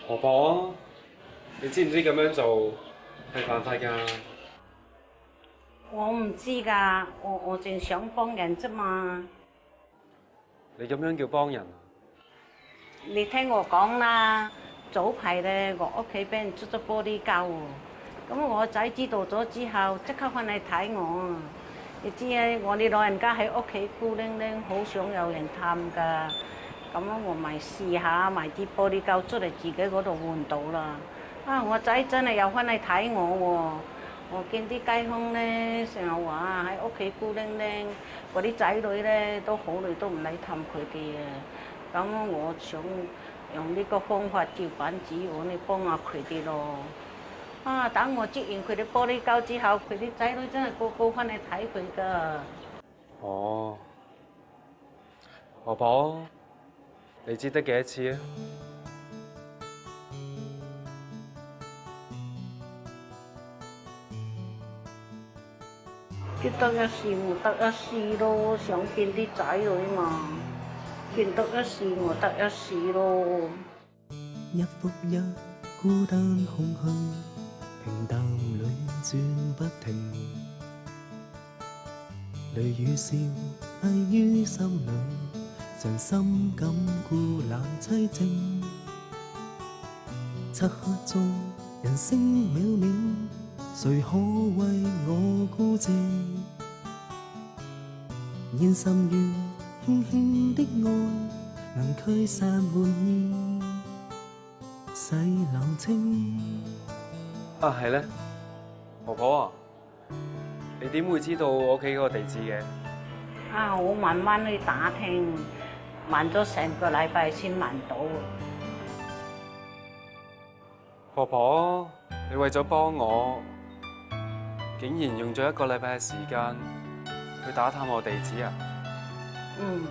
婆婆，你知唔知咁樣做係犯法㗎？我唔知㗎，我淨想幫人啫嘛。你咁樣叫幫人啊？你聽我講啦，早排咧我屋企俾人捽咗玻璃膠喎，咁我仔知道咗之後，即刻翻嚟睇我。你知啊，我哋老人家喺屋企孤零零，好想有人探㗎。咁我咪試下買啲玻璃膠捽嚟自己嗰度換到啦。啊，我仔真係又翻嚟睇我喎。我見啲街坊咧成日話喺屋企孤零零，嗰啲仔女咧都好耐都唔嚟探佢哋啊。咁我想用呢個方法照板子碗嚟幫下佢哋咯。啊，等我擠完佢哋玻璃膠之後，佢啲仔女真係個個翻嚟睇佢㗎。哦，婆婆，你知得幾多次啊？見得一時我得一時咯，想見啲仔女嘛，見得一時我得一時咯。一幅一孤單空虛，平淡裏轉不停，淚與笑翳於心裏，像心感孤冷凄靜。漆黑中人聲渺渺，誰可為我孤寂？現心願輕輕的愛，能驅散悶意，洗冷清。啊，係咧，婆婆啊，你點會知道我屋企嗰個地址嘅？啊，我慢慢去打聽，問咗成個禮拜先問到。婆婆，你為咗幫我，竟然用咗1個禮拜嘅時間去打探我地址啊？嗯，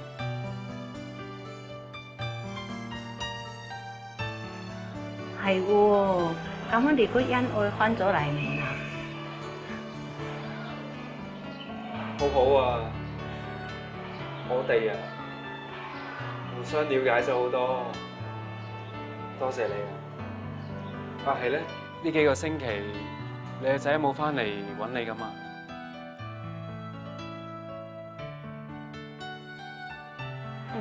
係喎。咁樣你個恩愛翻咗嚟未啊？好好啊，我哋啊互相了解咗好多，多謝你啊！啊係咧，呢幾個星期你個仔有冇翻嚟揾你㗎嘛？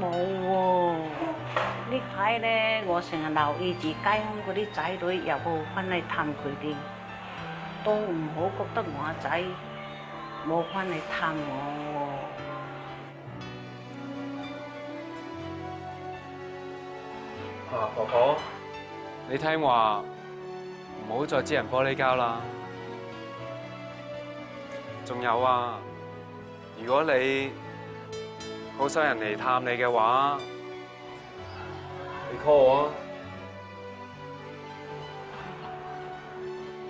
冇喎。呢排咧，我成日留意住街坊嗰啲仔女有冇翻嚟探佢哋，都唔好覺得我阿仔冇翻嚟探我啊，婆婆，你聽話，唔好再擠人玻璃膠啦。仲有啊，如果你好想人嚟探你嘅話，你 call 我啊，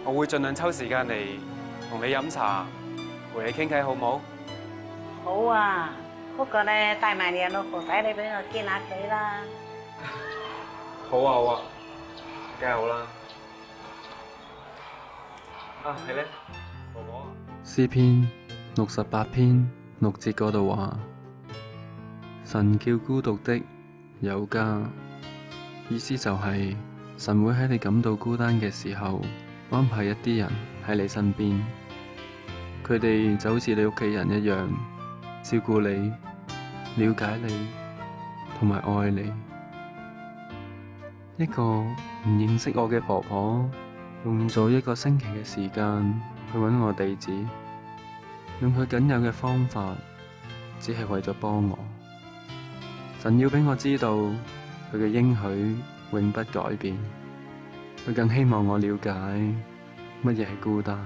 我會盡量抽時間嚟同你飲茶，陪你傾偈，好唔好？喎。好啊，不過咧帶埋你老婆仔你俾我見下佢啦。好啊，好啊，梗係好啦。啊，係咧，婆婆。詩篇68篇6節嗰度話：神叫孤獨的有家，意思就係神會喺你感到孤單嘅時候安排一啲人喺你身邊，佢哋就好似你屋企人一樣，照顧你、了解你同埋愛你。一個唔認識我嘅婆婆，用咗1個星期嘅時間去揾我地址，用佢僅有嘅方法，只係為咗幫我。神要俾我知道佢嘅應許永不改變，佢更希望我了解乜嘢係孤單。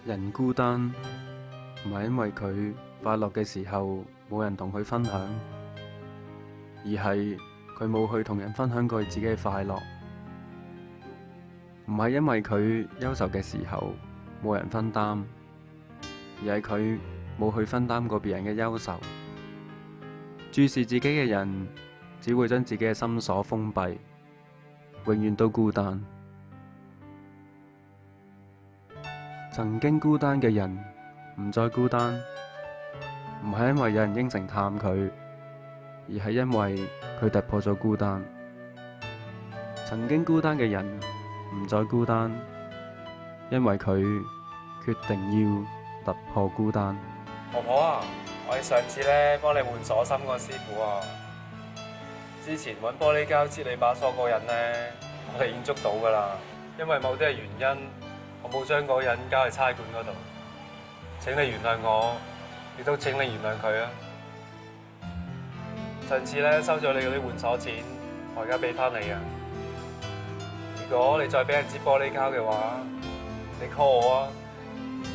人孤單唔係因為佢快樂嘅時候冇人同佢分享，而係佢冇去同人分享過自己嘅快樂。唔係因為佢憂愁嘅時候冇人分擔，而係佢冇去分擔過別人嘅憂愁。注視自己嘅人，只會將自己嘅心鎖封閉，永遠都孤單。曾經孤單嘅人唔再孤單，唔係因為有人應承探佢，而係因為佢突破咗孤單。曾經孤單嘅人唔再孤單，因為佢決定要突破孤單。婆婆啊，我係上次咧幫你換鎖芯個師傅啊，之前揾玻璃膠擠你把鎖嗰人咧，我哋已經捉到㗎啦。因為某啲嘅原因，我冇將嗰人交去差館嗰度。請你原諒我，亦都請你原諒佢啊！上次咧收咗你嗰啲換鎖錢，我而家俾翻你啊！如果你再俾人擠玻璃膠嘅話，你 call 我啊，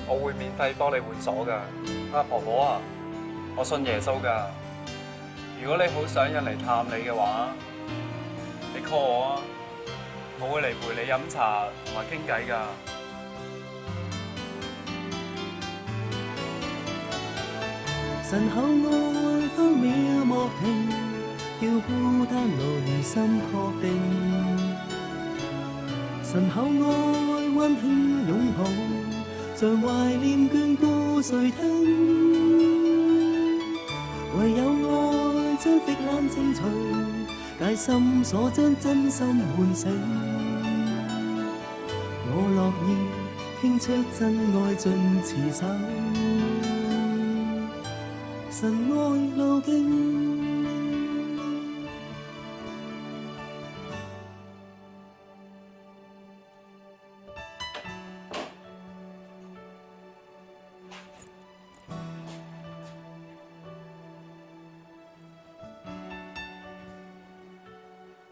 我會免費幫你換鎖㗎。啊，婆婆啊，我信耶穌㗎。如果你好想人嚟探你嘅話，你 call 我啊，我會嚟陪你飲茶同埋傾偈㗎。神厚愛分秒莫停，叫孤單內心確定。神厚愛溫馨擁抱，常懷念眷顧誰聽？唯有愛將寂冷清除，解心鎖將真心喚醒。我樂意傾出真愛盡持守。神愛路徑。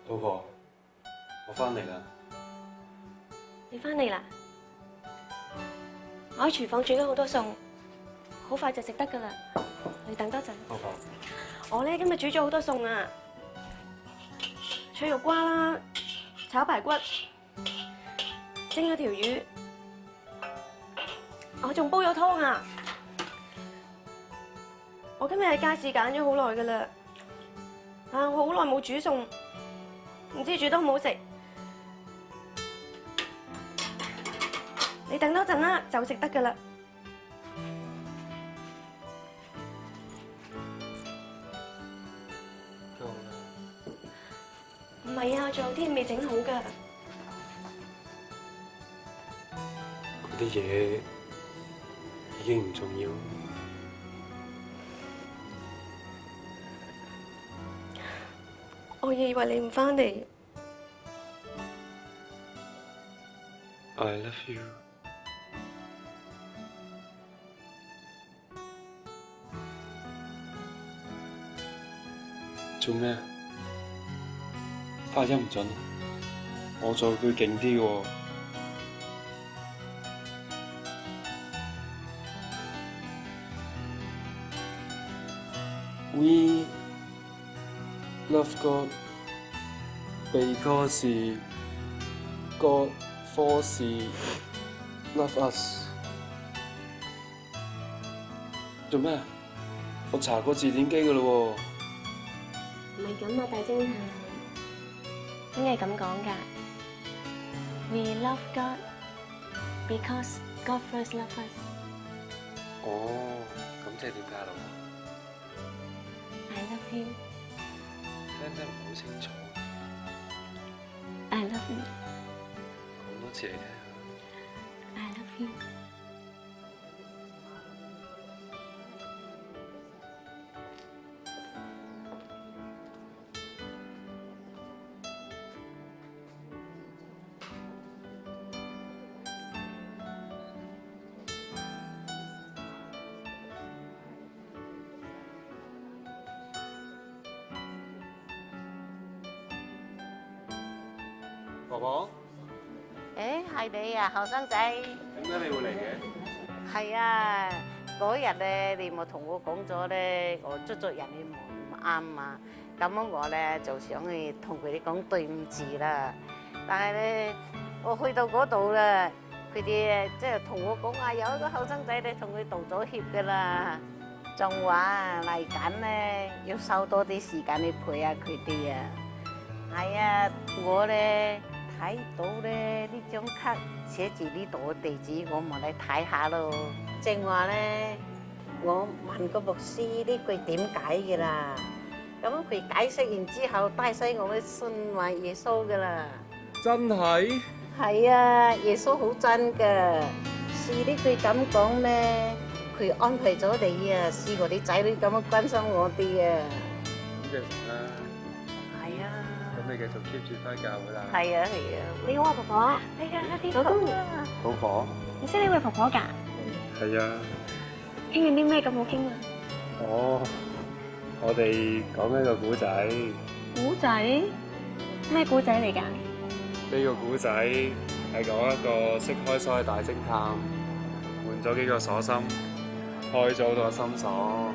老婆，我翻嚟啦。你翻嚟啦？我喺廚房煮咗好多餸，好快就食得噶啦。你等多陣。老婆，我咧今日煮咗好多餸啊，脆肉瓜啦，炒排骨，蒸咗條魚，我仲煲咗湯啊！我今日喺街市揀咗好耐噶啦，我好耐冇煮餸，唔知煮得好唔好食。你等多陣啦，就食得噶啦。唔係啊，仲有啲未整好噶。嗰啲嘢已經唔重要。我以為你唔翻嚟。I love you。做咩？發音唔準，我做句勁啲喎。We love God because God first love us。做咩？我查過字典機㗎喇喎。唔係咁啊，大偵探，應該係咁講㗎。We love God because God first loved us。哦，咁即係點解咯 I love you。聽得唔好清楚， I love you。講多次嚟聽。I love you。婆婆，誒係你啊，後生仔。點解你會嚟嘅？係啊，嗰日咧你冇同我講咗咧，我捉咗人哋唔啱啊，咁我咧就想去同佢哋講對唔住啦。但係咧，我去到嗰度啦，佢哋即係同我講話有一個後生仔你同佢道咗歉噶啦，仲話嚟緊咧要收多啲時間去陪下佢哋啊。係啊，我咧睇到咧呢張卡寫住呢度嘅地址，我咪嚟睇下咯。正話咧，我問個牧師呢句點解嘅啦，咁佢解釋完之後，帶晒我去信話耶穌噶啦。真係？係啊，耶穌好真㗎。是呢句咁講咧，佢安排咗你啊，試過啲仔女咁樣關心我哋啊。咁就成啦。係啊。咁你繼續 keep 住翻教會啦。係啊係啊。你好啊，婆婆。係啊，啲老公，老婆。你識呢位婆婆㗎？係啊。傾緊啲咩咁好傾啊？哦，我哋講緊個古仔。古仔？咩古仔嚟㗎？呢個古仔係講一個識開鎖嘅大偵探，換咗幾個鎖芯，開咗好多個心鎖。